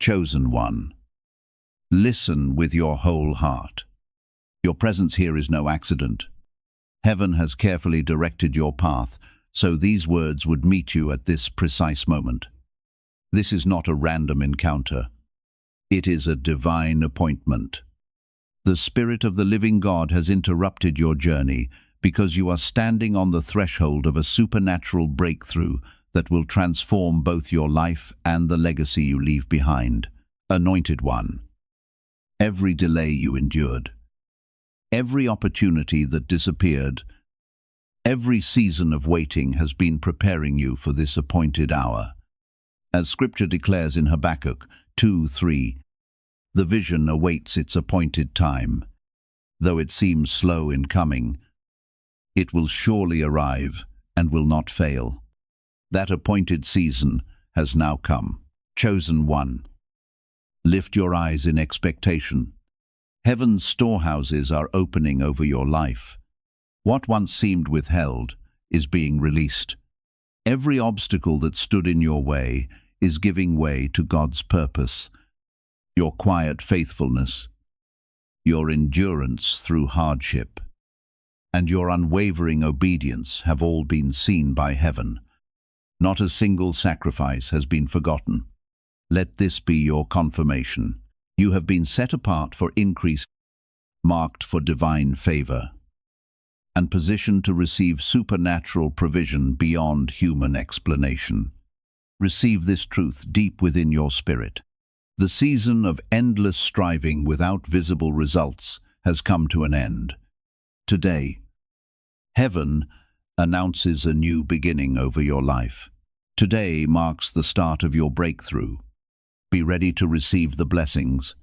Chosen one, listen with your whole heart. Your presence here is no accident. Heaven has carefully directed your path, so these words would meet you at this precise moment. This is not a random encounter. It is a divine appointment. The Spirit of the living God has interrupted your journey because you are standing on the threshold of a supernatural breakthrough that will transform both your life and the legacy you leave behind. Anointed one, every delay you endured, every opportunity that disappeared, every season of waiting has been preparing you for this appointed hour. As Scripture declares in Habakkuk 2:3, the vision awaits its appointed time. Though it seems slow in coming, it will surely arrive and will not fail. That appointed season has now come. Chosen one, lift your eyes in expectation. Heaven's storehouses are opening over your life. What once seemed withheld is being released. Every obstacle that stood in your way is giving way to God's purpose. Your quiet faithfulness, your endurance through hardship, and your unwavering obedience have all been seen by heaven. Not a single sacrifice has been forgotten. Let this be your confirmation. You have been set apart for increase, marked for divine favor, and positioned to receive supernatural provision beyond human explanation. Receive this truth deep within your spirit. The season of endless striving without visible results has come to an end. Today, heaven announces a new beginning over your life. Today marks the start of your breakthrough. Be ready to receive the blessings,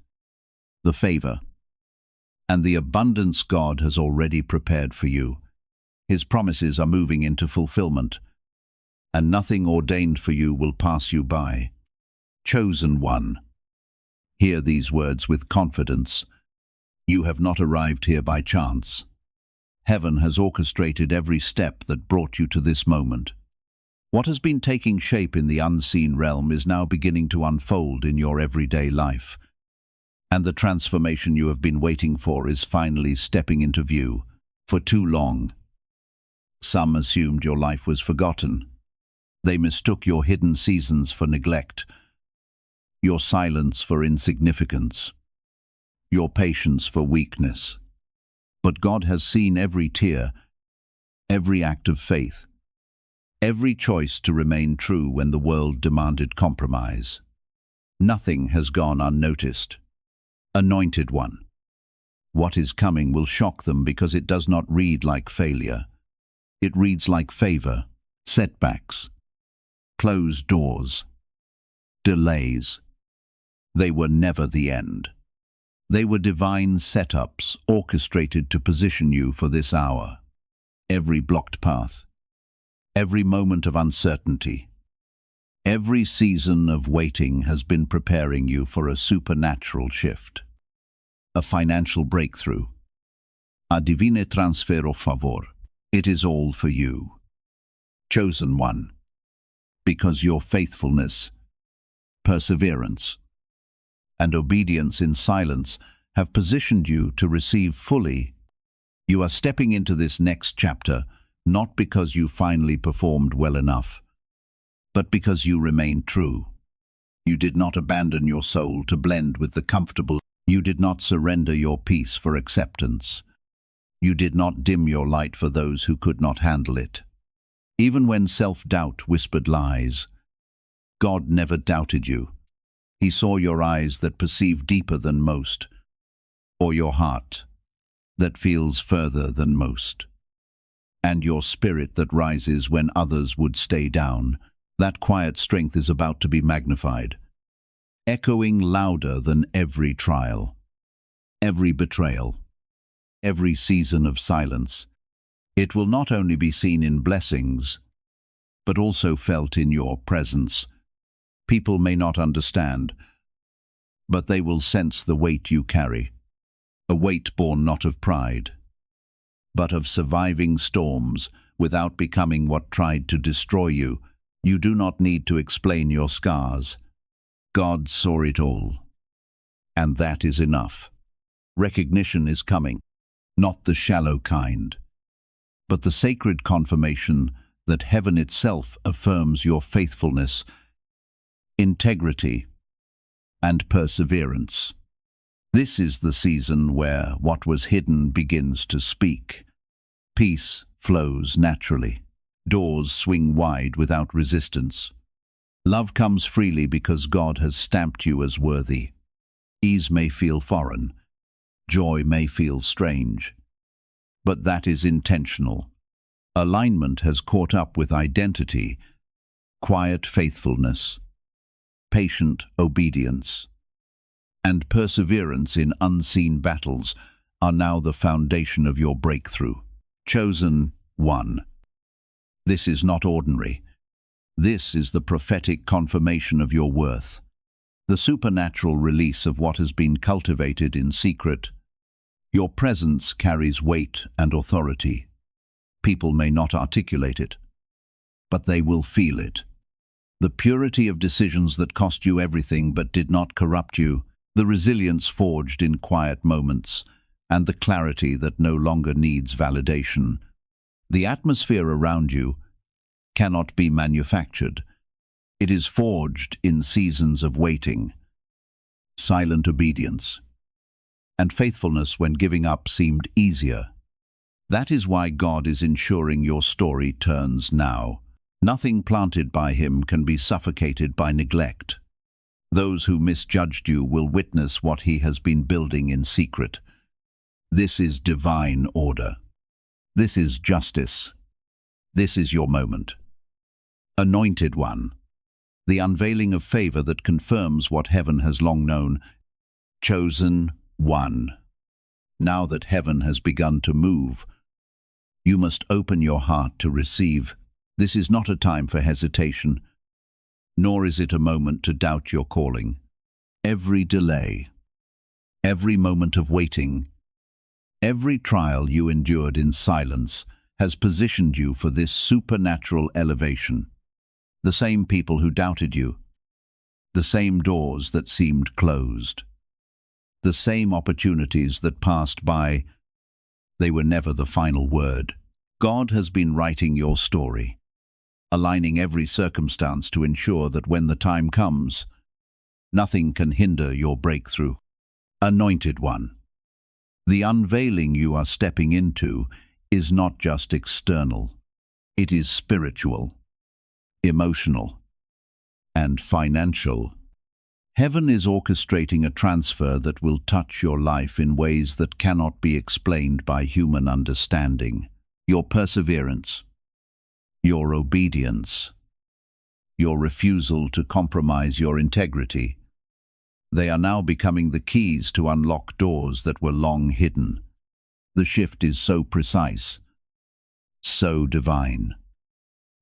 the favor, and the abundance God has already prepared for you. His promises are moving into fulfillment, and nothing ordained for you will pass you by. Chosen one, hear these words with confidence. You have not arrived here by chance. Heaven has orchestrated every step that brought you to this moment. What has been taking shape in the unseen realm is now beginning to unfold in your everyday life. And the transformation you have been waiting for is finally stepping into view. For too long, some assumed your life was forgotten. They mistook your hidden seasons for neglect, your silence for insignificance, your patience for weakness. But God has seen every tear, every act of faith, every choice to remain true when the world demanded compromise. Nothing has gone unnoticed. Anointed one, what is coming will shock them because it does not read like failure. It reads like favor, setbacks, closed doors, delays. They were never the end. They were divine setups orchestrated to position you for this hour. Every blocked path, every moment of uncertainty, every season of waiting has been preparing you for a supernatural shift. A financial breakthrough. A divine transfero favor. It is all for you. Chosen one, because your faithfulness, perseverance, and obedience in silence have positioned you to receive fully. You are stepping into this next chapter not because you finally performed well enough, but because you remained true. You did not abandon your soul to blend with the comfortable. You did not surrender your peace for acceptance. You did not dim your light for those who could not handle it. Even when self-doubt whispered lies, God never doubted you. He saw your eyes that perceive deeper than most, or your heart that feels further than most, and your spirit that rises when others would stay down. That quiet strength is about to be magnified, echoing louder than every trial, every betrayal, every season of silence. It will not only be seen in blessings, but also felt in your presence. People may not understand, but they will sense the weight you carry, a weight born not of pride, but of surviving storms without becoming what tried to destroy you. You do not need to explain your scars. God saw it all. And that is enough. Recognition is coming, not the shallow kind, but the sacred confirmation that heaven itself affirms your faithfulness, integrity, and perseverance. This is the season where what was hidden begins to speak. Peace flows naturally. Doors swing wide without resistance. Love comes freely because God has stamped you as worthy. Ease may feel foreign. Joy may feel strange. But that is intentional. Alignment has caught up with identity, quiet faithfulness, patient obedience, and perseverance in unseen battles are now the foundation of your breakthrough. Chosen one. This is not ordinary. This is the prophetic confirmation of your worth, the supernatural release of what has been cultivated in secret. Your presence carries weight and authority. People may not articulate it, but they will feel it. The purity of decisions that cost you everything but did not corrupt you, the resilience forged in quiet moments, and the clarity that no longer needs validation. The atmosphere around you cannot be manufactured. It is forged in seasons of waiting, silent obedience, and faithfulness when giving up seemed easier. That is why God is ensuring your story turns now. Nothing planted by Him can be suffocated by neglect. Those who misjudged you will witness what He has been building in secret. This is divine order. This is justice. This is your moment. Anointed one. The unveiling of favor that confirms what heaven has long known. Chosen one. Now that heaven has begun to move, you must open your heart to receive. This is not a time for hesitation, nor is it a moment to doubt your calling. Every delay, every moment of waiting, every trial you endured in silence has positioned you for this supernatural elevation. The same people who doubted you, the same doors that seemed closed, the same opportunities that passed by, they were never the final word. God has been writing your story, aligning every circumstance to ensure that when the time comes, nothing can hinder your breakthrough. Anointed one. The unveiling you are stepping into is not just external. It is spiritual, emotional, and financial. Heaven is orchestrating a transfer that will touch your life in ways that cannot be explained by human understanding. Your perseverance, your obedience, your refusal to compromise your integrity, they are now becoming the keys to unlock doors that were long hidden. The shift is so precise, so divine,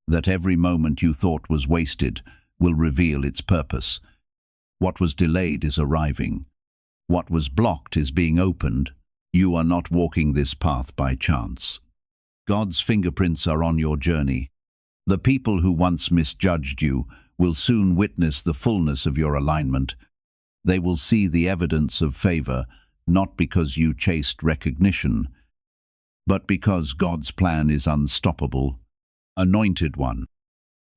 that every moment you thought was wasted will reveal its purpose. What was delayed is arriving. What was blocked is being opened. You are not walking this path by chance. God's fingerprints are on your journey. The people who once misjudged you will soon witness the fullness of your alignment. They will see the evidence of favor, not because you chased recognition, but because God's plan is unstoppable. Anointed one,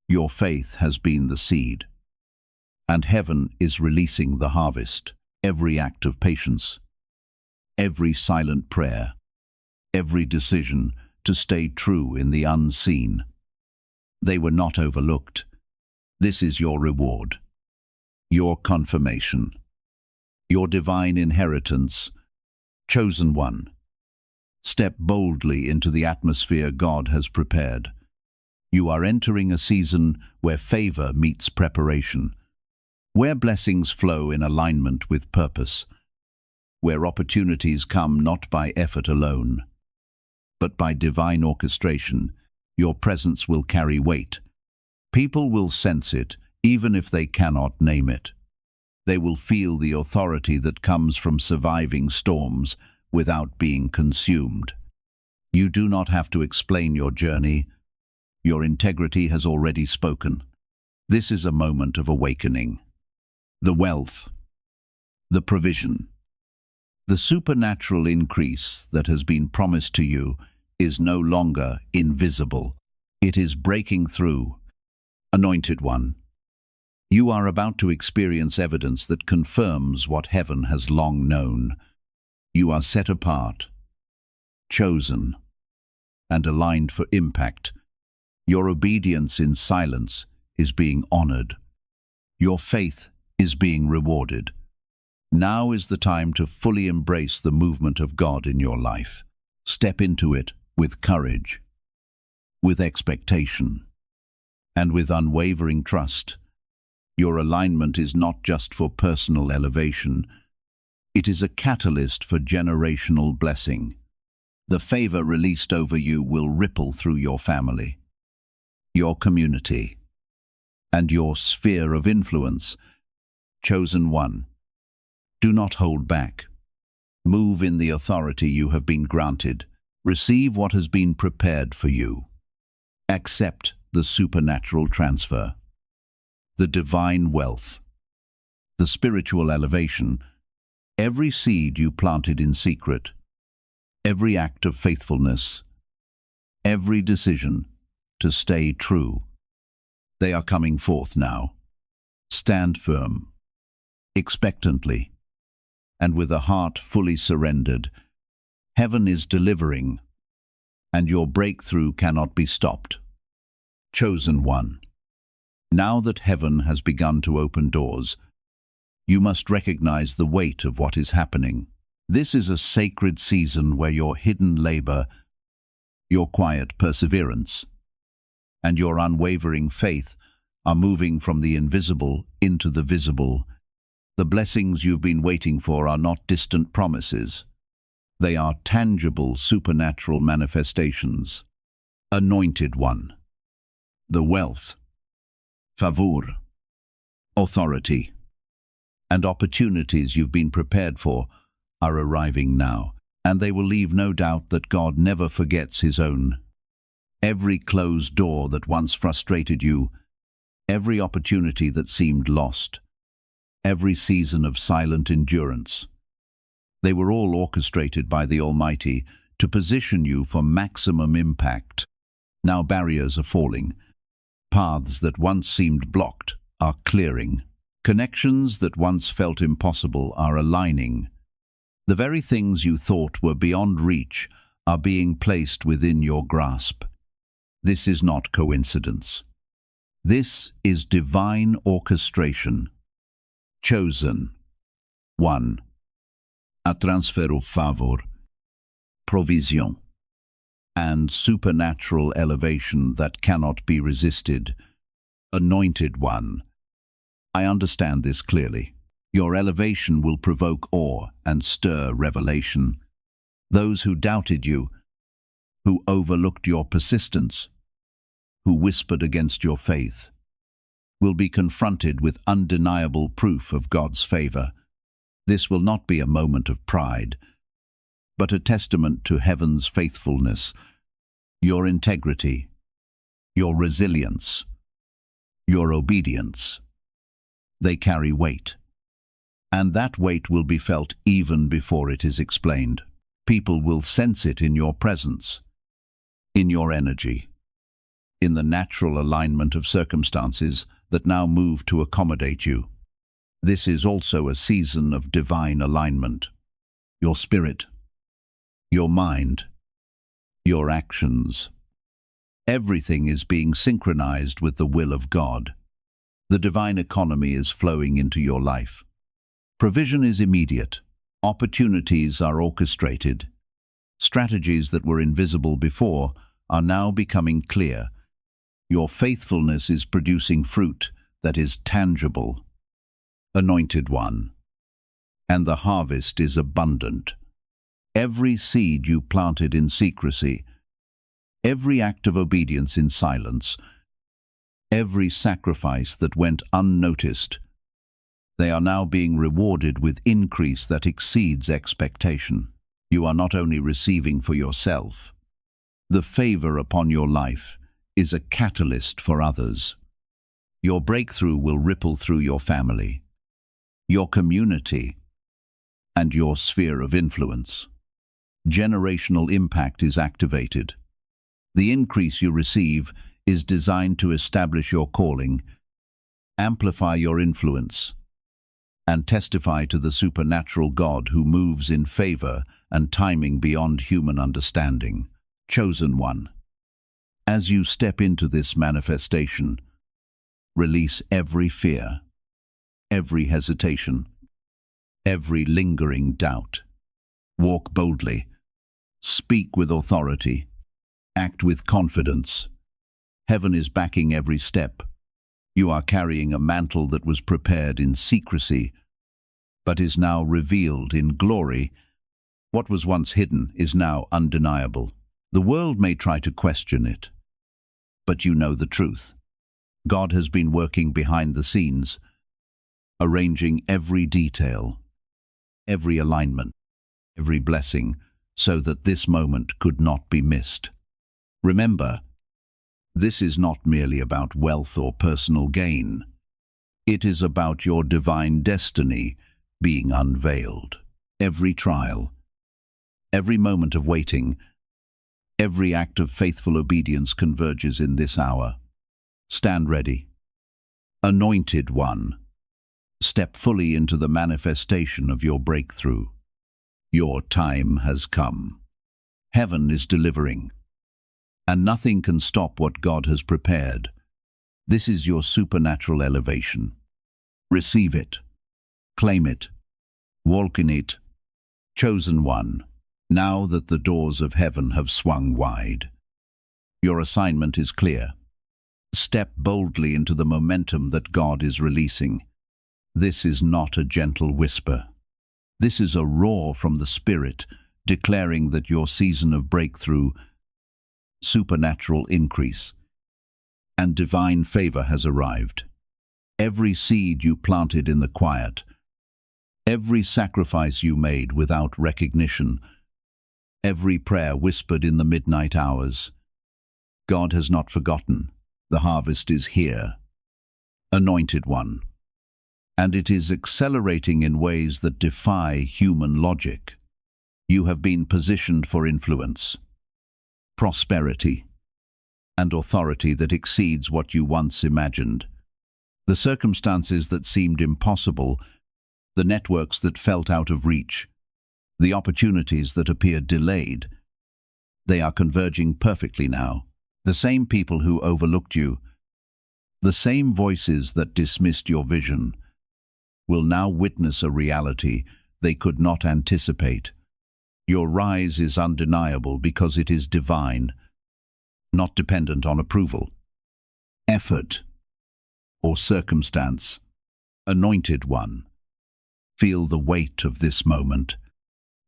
your faith has been the seed, and heaven is releasing the harvest. Every act of patience, every silent prayer, every decision to stay true in the unseen. They were not overlooked. This is your reward, your confirmation, your divine inheritance. Chosen one. Step boldly into the atmosphere God has prepared. You are entering a season where favor meets preparation, where blessings flow in alignment with purpose, where opportunities come not by effort alone, but by divine orchestration. Your presence will carry weight. People will sense it, even if they cannot name it. They will feel the authority that comes from surviving storms without being consumed. You do not have to explain your journey. Your integrity has already spoken. This is a moment of awakening. the wealth, the provision. The supernatural increase that has been promised to you is no longer invisible. It is breaking through. Anointed one, you are about to experience evidence that confirms what heaven has long known. You are set apart, chosen, and aligned for impact. Your obedience in silence is being honored. Your faith is being rewarded. Now is the time to fully embrace the movement of God in your life. Step into it with courage, with expectation, and with unwavering trust. Your alignment is not just for personal elevation, it is a catalyst for generational blessing. The favor released over you will ripple through your family, your community, and your sphere of influence. Chosen one, do not hold back. Move in the authority you have been granted. Receive what has been prepared for you. Accept the supernatural transfer, the divine wealth, the spiritual elevation. Every seed you planted in secret, every act of faithfulness, every decision to stay true, they are coming forth now. Stand firm, expectantly, and with a heart fully surrendered. Heaven is delivering, and your breakthrough cannot be stopped. Chosen one, now that heaven has begun to open doors, you must recognize the weight of what is happening. This is a sacred season where your hidden labor, your quiet perseverance, and your unwavering faith are moving from the invisible into the visible. The blessings you've been waiting for are not distant promises. They are tangible supernatural manifestations. Anointed one, the wealth, favor, authority, and opportunities you've been prepared for are arriving now, and they will leave no doubt that God never forgets his own. Every closed door that once frustrated you, every opportunity that seemed lost, every season of silent endurance, they were all orchestrated by the Almighty to position you for maximum impact. Now barriers are falling. Paths that once seemed blocked are clearing. Connections that once felt impossible are aligning. The very things you thought were beyond reach are being placed within your grasp. This is not coincidence. This is divine orchestration. Chosen one, a transfer of favor, provision, and supernatural elevation that cannot be resisted. Anointed one, I understand this clearly. Your elevation will provoke awe and stir revelation. Those who doubted you, who overlooked your persistence, who whispered against your faith, will be confronted with undeniable proof of God's favor. This will not be a moment of pride, but a testament to heaven's faithfulness, your integrity, your resilience, your obedience. They carry weight, and that weight will be felt even before it is explained. People will sense it in your presence, in your energy, in the natural alignment of circumstances that now move to accommodate you. This is also a season of divine alignment. Your spirit, your mind, your actions. Everything is being synchronized with the will of God. The divine economy is flowing into your life. Provision is immediate. Opportunities are orchestrated. Strategies that were invisible before are now becoming clear. Your faithfulness is producing fruit that is tangible. Anointed one, and the harvest is abundant. Every seed you planted in secrecy, every act of obedience in silence, every sacrifice that went unnoticed, they are now being rewarded with increase that exceeds expectation. You are not only receiving for yourself. The favor upon your life is a catalyst for others. Your breakthrough will ripple through your family, your community, and your sphere of influence. Generational impact is activated. The increase you receive is designed to establish your calling, amplify your influence, and testify to the supernatural God who moves in favor and timing beyond human understanding. Chosen one. As you step into this manifestation, release every fear, every hesitation, every lingering doubt. Walk boldly, speak with authority, act with confidence. Heaven is backing every step. You are carrying a mantle that was prepared in secrecy, but is now revealed in glory. What was once hidden is now undeniable. The world may try to question it, but you know the truth. God has been working behind the scenes, arranging every detail, every alignment, every blessing, so that this moment could not be missed. Remember, this is not merely about wealth or personal gain. It is about your divine destiny being unveiled. Every trial, every moment of waiting, every act of faithful obedience converges in this hour. Stand ready. Anointed one, step fully into the manifestation of your breakthrough. Your time has come. Heaven is delivering, and nothing can stop what God has prepared. This is your supernatural elevation. Receive it. Claim it. Walk in it. Chosen one, now that the doors of heaven have swung wide, your assignment is clear. Step boldly into the momentum that God is releasing. This is not a gentle whisper. This is a roar from the Spirit, declaring that your season of breakthrough, supernatural increase, and divine favor has arrived. Every seed you planted in the quiet, every sacrifice you made without recognition, every prayer whispered in the midnight hours, God has not forgotten. The harvest is here. Anointed one. And it is accelerating in ways that defy human logic. You have been positioned for influence, prosperity, and authority that exceeds what you once imagined. The circumstances that seemed impossible, the networks that felt out of reach, the opportunities that appeared delayed, they are converging perfectly now. The same people who overlooked you, the same voices that dismissed your vision, will now witness a reality they could not anticipate. Your rise is undeniable because it is divine, not dependent on approval, effort, or circumstance. Anointed one, feel the weight of this moment.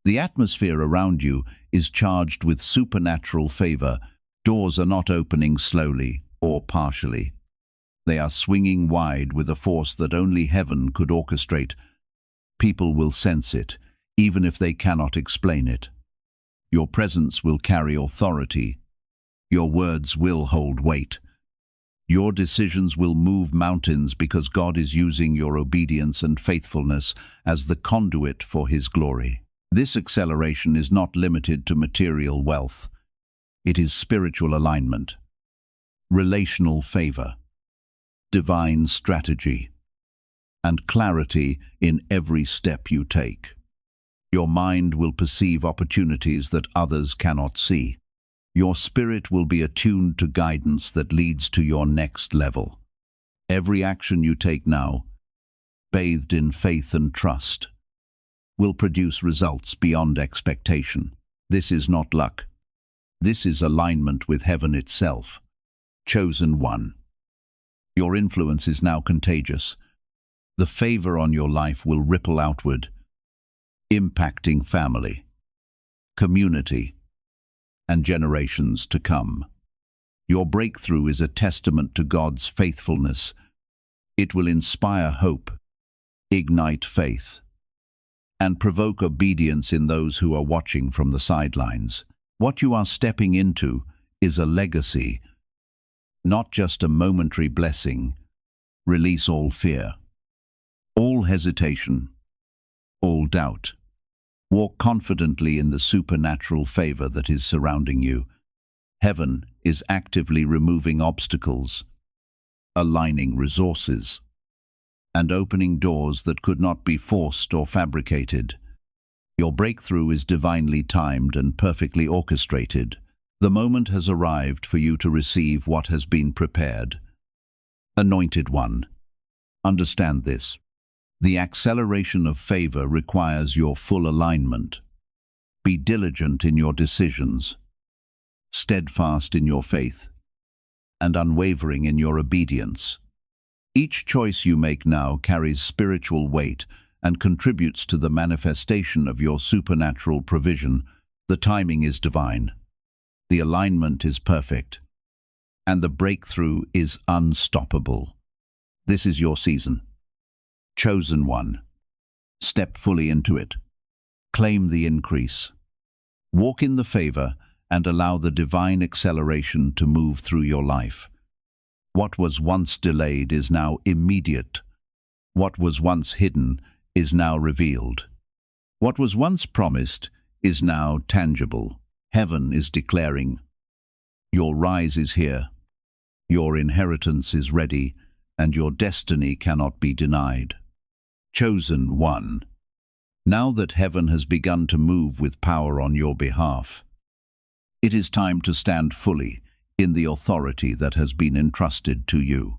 The atmosphere around you is charged with supernatural favor. Doors are not opening slowly or partially. They are swinging wide with a force that only heaven could orchestrate. People will sense it, even if they cannot explain it. Your presence will carry authority. Your words will hold weight. Your decisions will move mountains because God is using your obedience and faithfulness as the conduit for His glory. This acceleration is not limited to material wealth. It is spiritual alignment, relational favor, divine strategy, and clarity in every step you take. Your mind will perceive opportunities that others cannot see. Your spirit will be attuned to guidance that leads to your next level. Every action you take now, bathed in faith and trust, will produce results beyond expectation. This is not luck. This is alignment with heaven itself. Chosen one. Your influence is now contagious. The favor on your life will ripple outward, impacting family, community, and generations to come. Your breakthrough is a testament to God's faithfulness. It will inspire hope, ignite faith, and provoke obedience in those who are watching from the sidelines. What you are stepping into is a legacy, not just a momentary blessing. Release all fear. all hesitation, all doubt. Walk confidently in the supernatural favor that is surrounding you. Heaven is actively removing obstacles, aligning resources, and opening doors that could not be forced or fabricated. Your breakthrough is divinely timed and perfectly orchestrated. The moment has arrived for you to receive what has been prepared. Anointed one, understand this. The acceleration of favor requires your full alignment. Be diligent in your decisions, steadfast in your faith, and unwavering in your obedience. Each choice you make now carries spiritual weight and contributes to the manifestation of your supernatural provision. The timing is divine, the alignment is perfect, and the breakthrough is unstoppable. This is your season. Chosen one, step fully into it. Claim the increase. Walk in the favor and allow the divine acceleration to move through your life. What was once delayed is now immediate. What was once hidden is now revealed. What was once promised is now tangible. Heaven is declaring, your rise is here, your inheritance is ready, and your destiny cannot be denied. Chosen one, now that heaven has begun to move with power on your behalf, it is time to stand fully in the authority that has been entrusted to you.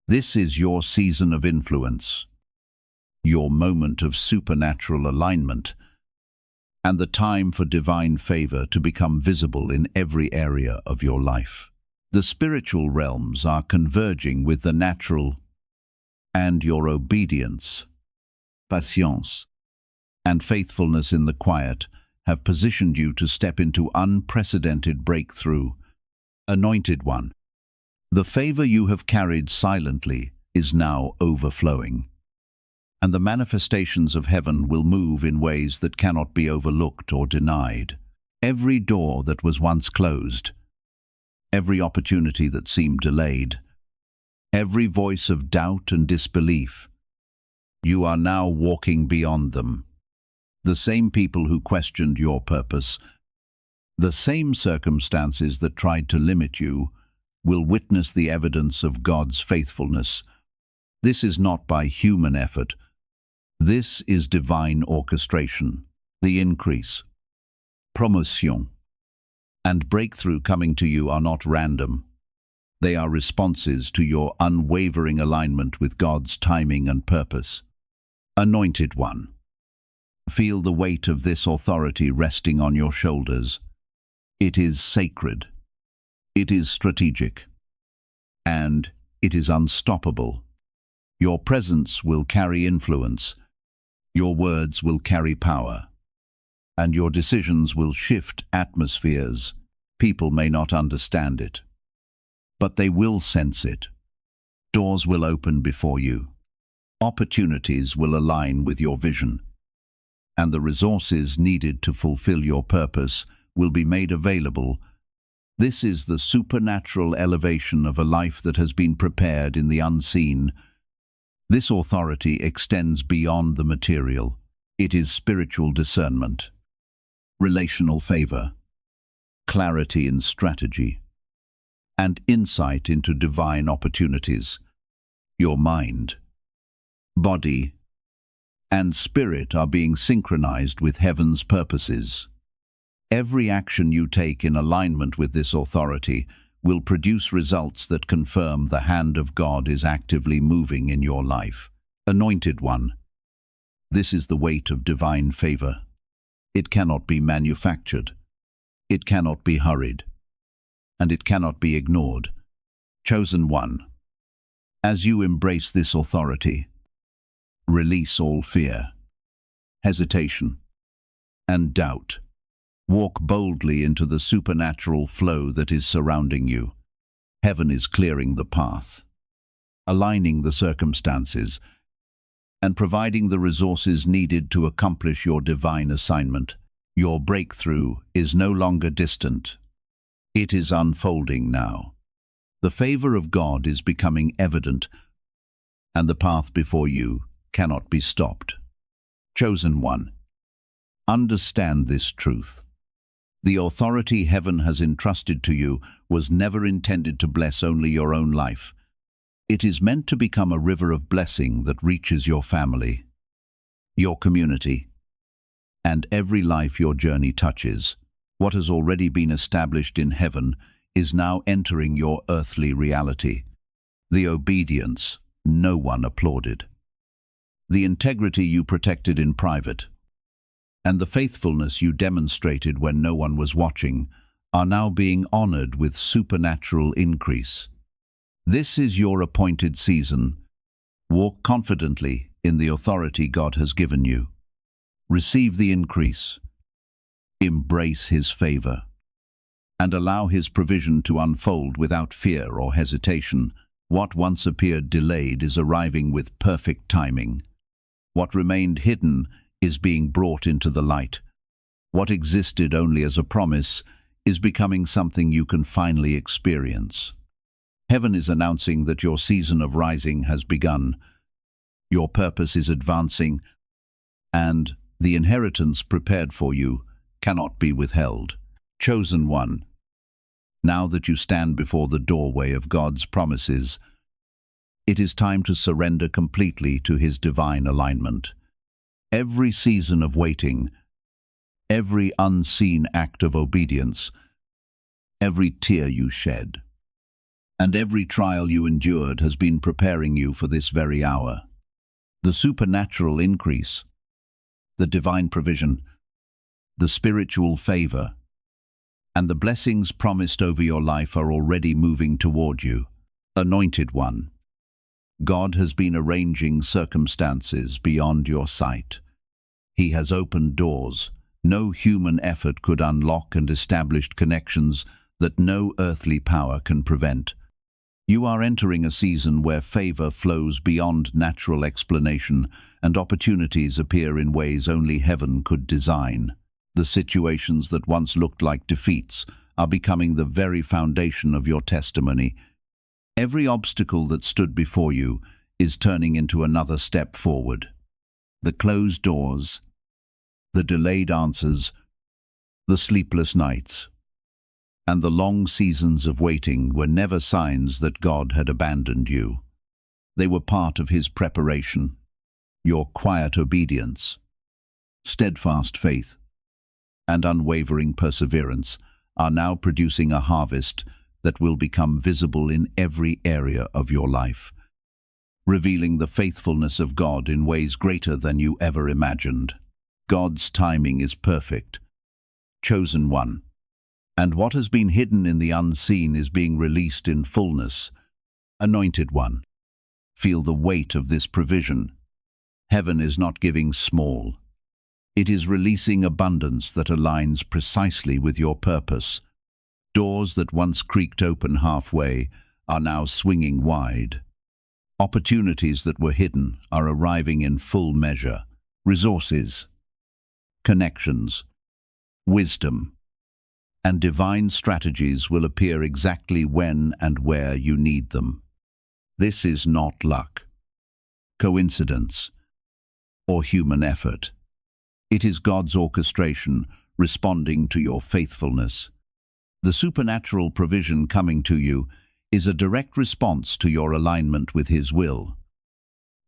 This is your season of influence, your moment of supernatural alignment, and the time for divine favor to become visible in every area of your life. The spiritual realms are converging with the natural, and your obedience, patience, and faithfulness in the quiet have positioned you to step into unprecedented breakthrough. Anointed one, the favor you have carried silently is now overflowing, and the manifestations of heaven will move in ways that cannot be overlooked or denied. Every door that was once closed, every opportunity that seemed delayed, every voice of doubt and disbelief, you are now walking beyond them. The same people who questioned your purpose, the same circumstances that tried to limit you, will witness the evidence of God's faithfulness. This is not by human effort. This is divine orchestration. The increase, promotion, and breakthrough coming to you are not random. They are responses to your unwavering alignment with God's timing and purpose. Anointed one, feel the weight of this authority resting on your shoulders. It is sacred, it is strategic, and it is unstoppable. Your presence will carry influence, your words will carry power, and your decisions will shift atmospheres. People may not understand it, but they will sense it. Doors will open before you. Opportunities will align with your vision, and the resources needed to fulfill your purpose will be made available. This is the supernatural elevation of a life that has been prepared in the unseen. This authority extends beyond the material. It is spiritual discernment, relational favor, clarity in strategy, and insight into divine opportunities. Your mind, body, and spirit are being synchronized with heaven's purposes. Every action you take in alignment with this authority will produce results that confirm the hand of God is actively moving in your life. Anointed one, this is the weight of divine favor. It cannot be manufactured, it cannot be hurried, and it cannot be ignored. Chosen one, as you embrace this authority, release all fear, hesitation, and doubt. Walk boldly into the supernatural flow that is surrounding you. Heaven is clearing the path, aligning the circumstances, and providing the resources needed to accomplish your divine assignment. Your breakthrough is no longer distant. It is unfolding now. The favor of God is becoming evident, and the path before you cannot be stopped. Chosen one, understand this truth. The authority heaven has entrusted to you was never intended to bless only your own life. It is meant to become a river of blessing that reaches your family, your community, and every life your journey touches. What has already been established in heaven is now entering your earthly reality. The obedience no one applauded, the integrity you protected in private, and the faithfulness you demonstrated when no one was watching are now being honored with supernatural increase. This is your appointed season. Walk confidently in the authority God has given you. Receive the increase. Embrace His favor, and allow His provision to unfold without fear or hesitation. What once appeared delayed is arriving with perfect timing. What remained hidden is being brought into the light. What existed only as a promise is becoming something you can finally experience. Heaven is announcing that your season of rising has begun. Your purpose is advancing, and the inheritance prepared for you cannot be withheld. Chosen one, now that you stand before the doorway of God's promises, it is time to surrender completely to His divine alignment. Every season of waiting, every unseen act of obedience, every tear you shed, and every trial you endured has been preparing you for this very hour. The supernatural increase, the divine provision, the spiritual favor, and the blessings promised over your life are already moving toward you. Anointed one, God has been arranging circumstances beyond your sight. He has opened doors no human effort could unlock and established connections that no earthly power can prevent. You are entering a season where favor flows beyond natural explanation and opportunities appear in ways only heaven could design. The situations that once looked like defeats are becoming the very foundation of your testimony. Every obstacle that stood before you is turning into another step forward. The closed doors, the delayed answers, the sleepless nights, and the long seasons of waiting were never signs that God had abandoned you. They were part of His preparation. Your quiet obedience, steadfast faith, and unwavering perseverance are now producing a harvest that will become visible in every area of your life, revealing the faithfulness of God in ways greater than you ever imagined. God's timing is perfect. Chosen one, and what has been hidden in the unseen is being released in fullness. Anointed one, feel the weight of this provision. Heaven is not giving small. It is releasing abundance that aligns precisely with your purpose. Doors that once creaked open halfway are now swinging wide. Opportunities that were hidden are arriving in full measure. Resources, connections, wisdom, and divine strategies will appear exactly when and where you need them. This is not luck, coincidence, or human effort. It is God's orchestration responding to your faithfulness. The supernatural provision coming to you is a direct response to your alignment with His will,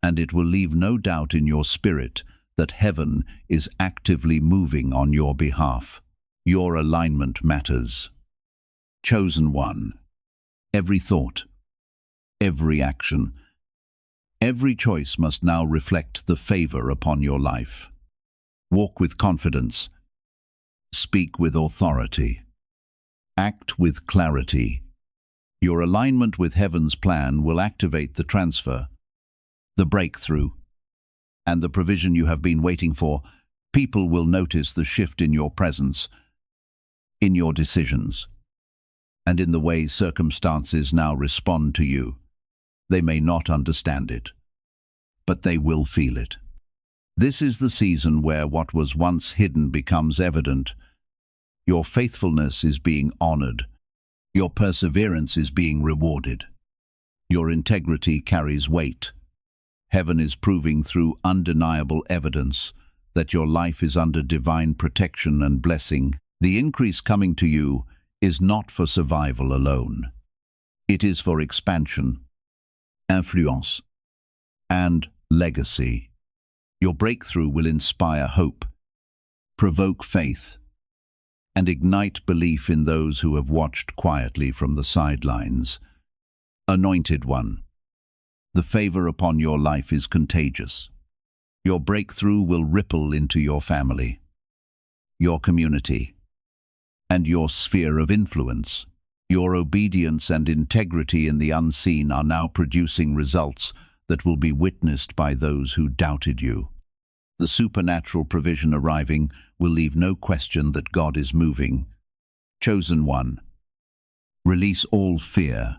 and it will leave no doubt in your spirit that heaven is actively moving on your behalf. Your alignment matters. Chosen one, every thought, every action, every choice must now reflect the favor upon your life. Walk with confidence, speak with authority, act with clarity. Your alignment with heaven's plan will activate the transfer, the breakthrough, and the provision you have been waiting for. People will notice the shift in your presence, in your decisions, and in the way circumstances now respond to you. They may not understand it, but they will feel it. This is the season where what was once hidden becomes evident. Your faithfulness is being honored. Your perseverance is being rewarded. Your integrity carries weight. Heaven is proving through undeniable evidence that your life is under divine protection and blessing. The increase coming to you is not for survival alone. It is for expansion, influence, and legacy. Your breakthrough will inspire hope, provoke faith, and ignite belief in those who have watched quietly from the sidelines. Anointed One, the favor upon your life is contagious. Your breakthrough will ripple into your family, your community, and your sphere of influence. Your obedience and integrity in the unseen are now producing results that will be witnessed by those who doubted you. The supernatural provision arriving will leave no question that God is moving. Chosen One, release all fear,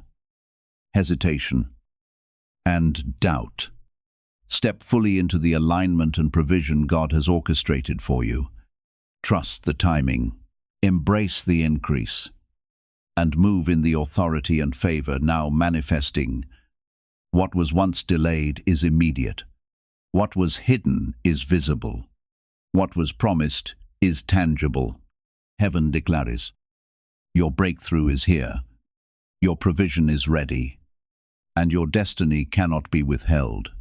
hesitation, and doubt. Step fully into the alignment and provision God has orchestrated for you. Trust the timing, embrace the increase, and move in the authority and favor now manifesting. What was once delayed is immediate. What was hidden is visible. What was promised is tangible. Heaven declares, your breakthrough is here, your provision is ready, and your destiny cannot be withheld.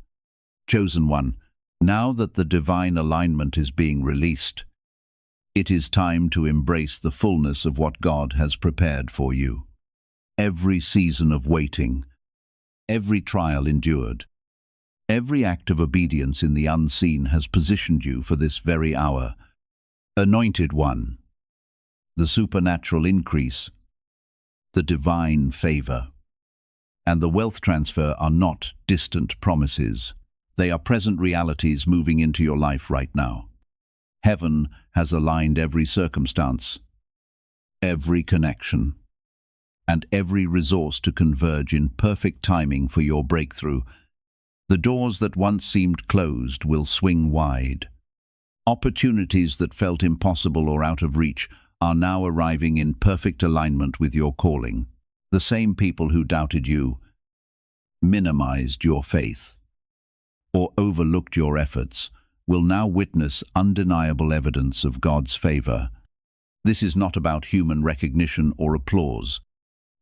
Chosen One, now that the divine alignment is being released, it is time to embrace the fullness of what God has prepared for you. Every season of waiting, every trial endured, every act of obedience in the unseen has positioned you for this very hour. Anointed One, the supernatural increase, the divine favor, and the wealth transfer are not distant promises. They are present realities moving into your life right now. Heaven has aligned every circumstance, every connection, and every resource to converge in perfect timing for your breakthrough. The doors that once seemed closed will swing wide. Opportunities that felt impossible or out of reach are now arriving in perfect alignment with your calling. The same people who doubted you, minimized your faith, or overlooked your efforts will now witness undeniable evidence of God's favor. This is not about human recognition or applause.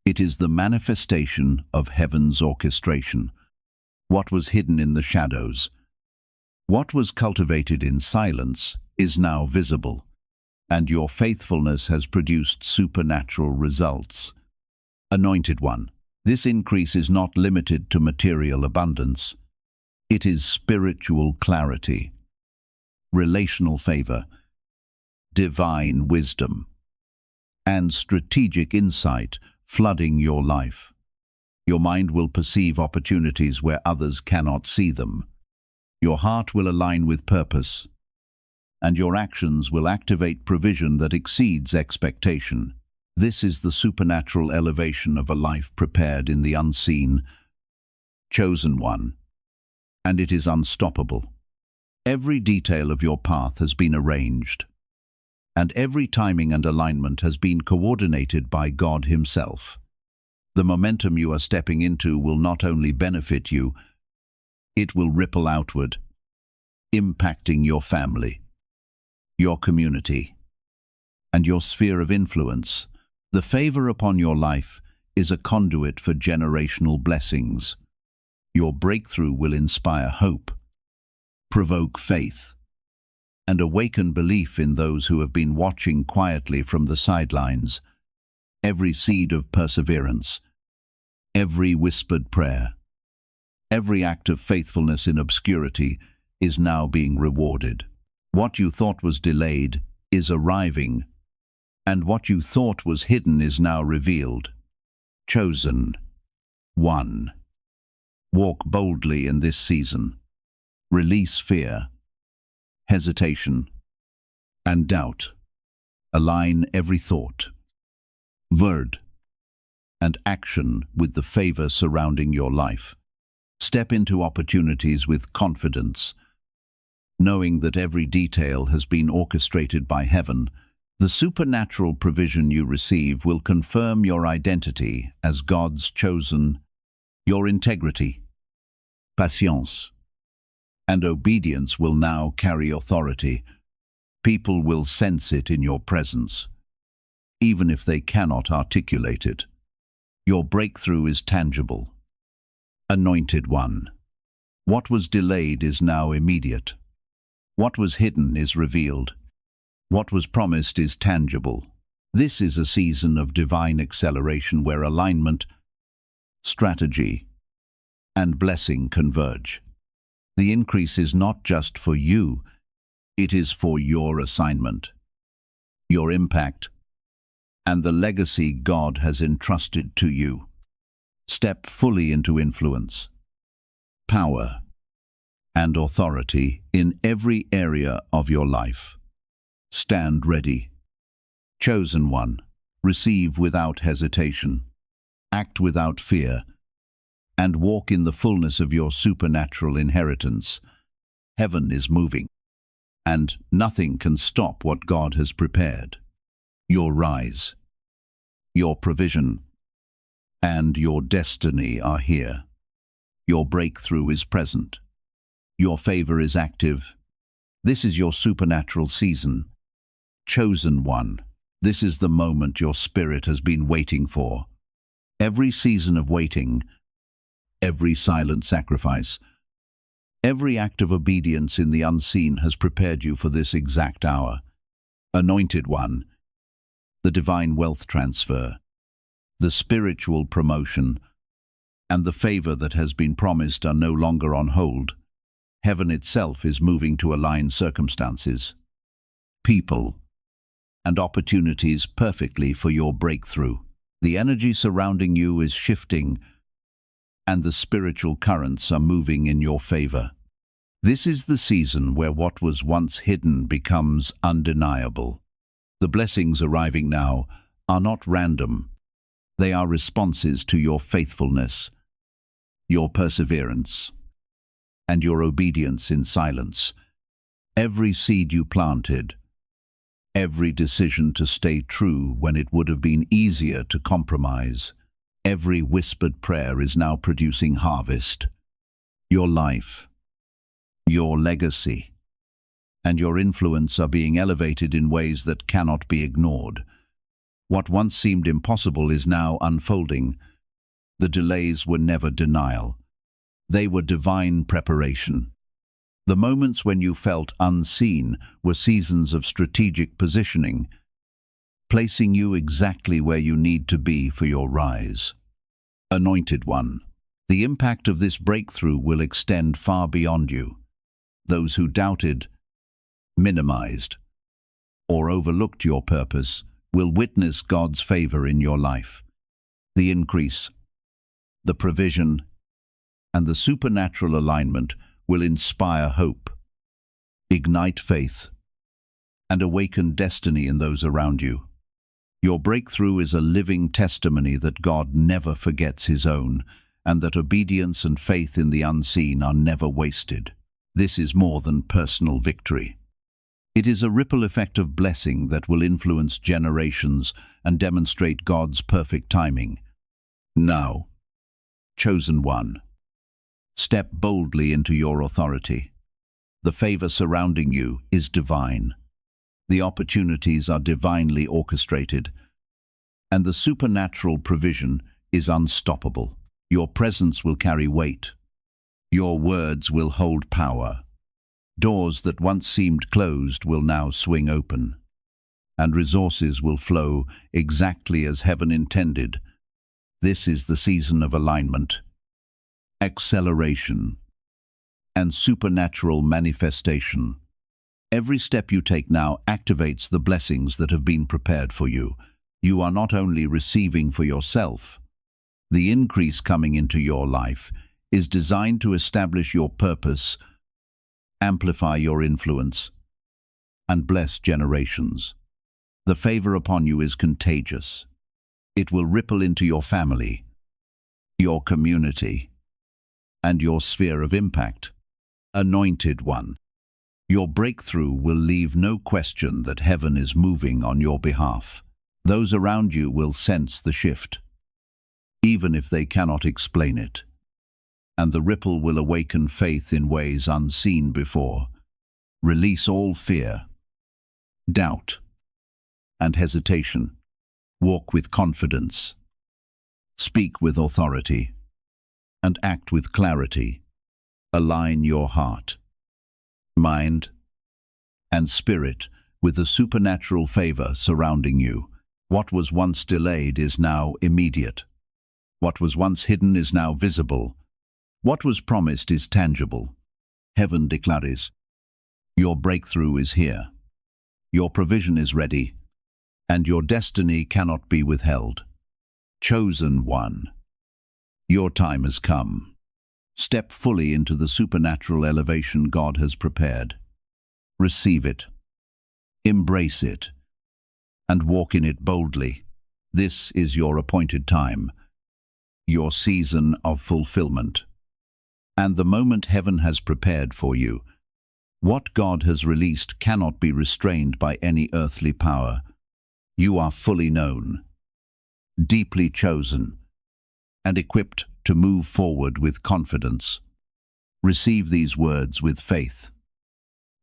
It is the manifestation of heaven's orchestration. What was hidden in the shadows, what was cultivated in silence, is now visible, and your faithfulness has produced supernatural results. Anointed One, this increase is not limited to material abundance. It is spiritual clarity, relational favor, divine wisdom, and strategic insight flooding your life. Your mind will perceive opportunities where others cannot see them. Your heart will align with purpose, and your actions will activate provision that exceeds expectation. This is the supernatural elevation of a life prepared in the unseen. Chosen One, and it is unstoppable. Every detail of your path has been arranged, and every timing and alignment has been coordinated by God Himself. The momentum you are stepping into will not only benefit you, it will ripple outward, impacting your family, your community, and your sphere of influence. The favor upon your life is a conduit for generational blessings. Your breakthrough will inspire hope, provoke faith, and awaken belief in those who have been watching quietly from the sidelines. Every seed of perseverance, every whispered prayer, every act of faithfulness in obscurity is now being rewarded. What you thought was delayed is arriving, and what you thought was hidden is now revealed. Chosen One, walk boldly in this season. Release fear, hesitation, and doubt. Align every thought, word, and action with the favor surrounding your life. Step into opportunities with confidence, knowing that every detail has been orchestrated by heaven. The supernatural provision you receive will confirm your identity as God's chosen, your integrity, patience, and obedience will now carry authority. People will sense it in your presence, even if they cannot articulate it. Your breakthrough is tangible. Anointed One. What was delayed is now immediate. What was hidden is revealed. What was promised is tangible. This is a season of divine acceleration where alignment, strategy, and blessing converge. The increase is not just for you, it is for your assignment, your impact, and the legacy God has entrusted to you. Step fully into influence, power, and authority in every area of your life. Stand ready. Chosen One, receive without hesitation, act without fear, and walk in the fullness of your supernatural inheritance. Heaven is moving, and nothing can stop what God has prepared. Your rise, your provision, and your destiny are here. Your breakthrough is present. Your favor is active. This is your supernatural season. Chosen One, this is the moment your spirit has been waiting for. Every season of waiting, every silent sacrifice, every act of obedience in the unseen has prepared you for this exact hour. Anointed One, the divine wealth transfer, the spiritual promotion, and the favor that has been promised are no longer on hold. Heaven itself is moving to align circumstances, people, and opportunities perfectly for your breakthrough. The energy surrounding you is shifting, and the spiritual currents are moving in your favor. This is the season where what was once hidden becomes undeniable. The blessings arriving now are not random. They are responses to your faithfulness, your perseverance, and your obedience in silence. Every seed you planted, every decision to stay true when it would have been easier to compromise, every whispered prayer is now producing harvest. Your life, your legacy, and your influence are being elevated in ways that cannot be ignored. What once seemed impossible is now unfolding. The delays were never denial. They were divine preparation. The moments when you felt unseen were seasons of strategic positioning, placing you exactly where you need to be for your rise. Anointed One, the impact of this breakthrough will extend far beyond you. Those who doubted, minimized, or overlooked your purpose will witness God's favor in your life. The increase, the provision, and the supernatural alignment will inspire hope, ignite faith, and awaken destiny in those around you. Your breakthrough is a living testimony that God never forgets His own, and that obedience and faith in the unseen are never wasted. This is more than personal victory. It is a ripple effect of blessing that will influence generations and demonstrate God's perfect timing. Now, Chosen One, step boldly into your authority. The favor surrounding you is divine. The opportunities are divinely orchestrated, and the supernatural provision is unstoppable. Your presence will carry weight. Your words will hold power. Doors that once seemed closed will now swing open, and resources will flow exactly as heaven intended. This is the season of alignment, acceleration, and supernatural manifestation. Every step you take now activates the blessings that have been prepared for you. You are not only receiving for yourself. The increase coming into your life is designed to establish your purpose, amplify your influence, and bless generations. The favor upon you is contagious. It will ripple into your family, your community, and your sphere of impact. Anointed One, your breakthrough will leave no question that heaven is moving on your behalf. Those around you will sense the shift, even if they cannot explain it. and the ripple will awaken faith in ways unseen before. Release all fear, doubt, and hesitation. Walk with confidence. Speak with authority, and act with clarity. Align your heart, mind, and spirit with the supernatural favor surrounding you. What was once delayed is now immediate. What was once hidden is now visible. What was promised is tangible. Heaven declares, your breakthrough is here. Your provision is ready, and your destiny cannot be withheld. Chosen one, your time has come. Step fully into the supernatural elevation God has prepared. Receive it, embrace it, and walk in it boldly. This is your appointed time, your season of fulfillment, and the moment heaven has prepared for you. What God has released cannot be restrained by any earthly power. You are fully known, deeply chosen, and equipped to move forward with confidence. Receive these words with faith,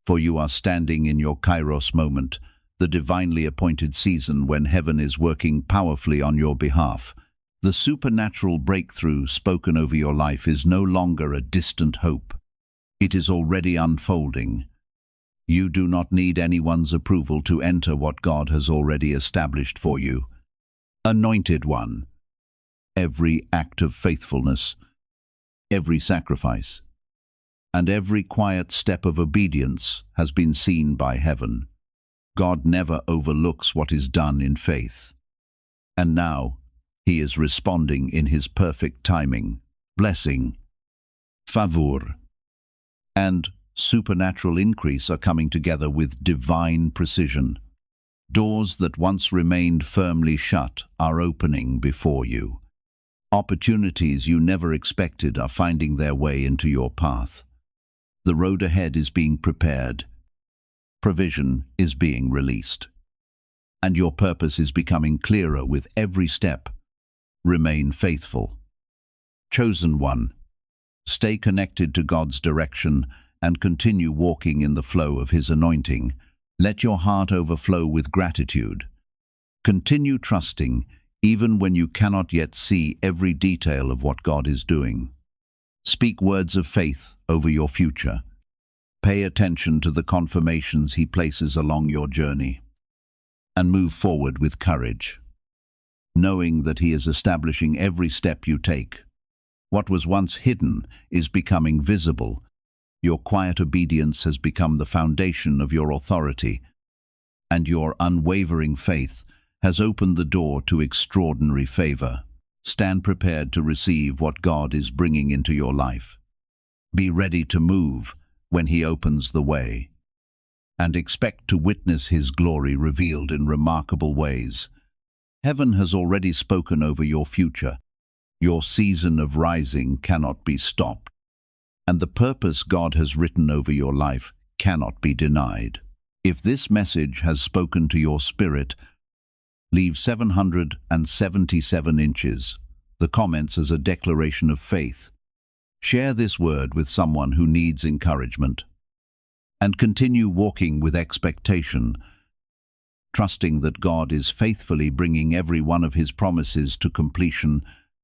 for you are standing in your Kairos moment, the divinely appointed season when heaven is working powerfully on your behalf. The supernatural breakthrough spoken over your life is no longer a distant hope. It is already unfolding. You do not need anyone's approval to enter what God has already established for you. Anointed one, every act of faithfulness, every sacrifice, and every quiet step of obedience has been seen by heaven. God never overlooks what is done in faith. And now, He is responding in His perfect timing. Blessing, favor, and supernatural increase are coming together with divine precision. Doors that once remained firmly shut are opening before you. Opportunities you never expected are finding their way into your path. The road ahead is being prepared. Provision is being released. And your purpose is becoming clearer with every step. Remain faithful. Chosen one, stay connected to God's direction and continue walking in the flow of His anointing. Let your heart overflow with gratitude. Continue trusting even when you cannot yet see every detail of what God is doing. Speak words of faith over your future. Pay attention to the confirmations He places along your journey. And move forward with courage, knowing that He is establishing every step you take. What was once hidden is becoming visible. Your quiet obedience has become the foundation of your authority, and your unwavering faith has opened the door to extraordinary favor. Stand prepared to receive what God is bringing into your life. Be ready to move when He opens the way, and expect to witness His glory revealed in remarkable ways. Heaven has already spoken over your future. Your season of rising cannot be stopped, and the purpose God has written over your life cannot be denied. If this message has spoken to your spirit, leave 777 inches, the comments as a declaration of faith. Share this word with someone who needs encouragement, and continue walking with expectation, trusting that God is faithfully bringing every one of His promises to completion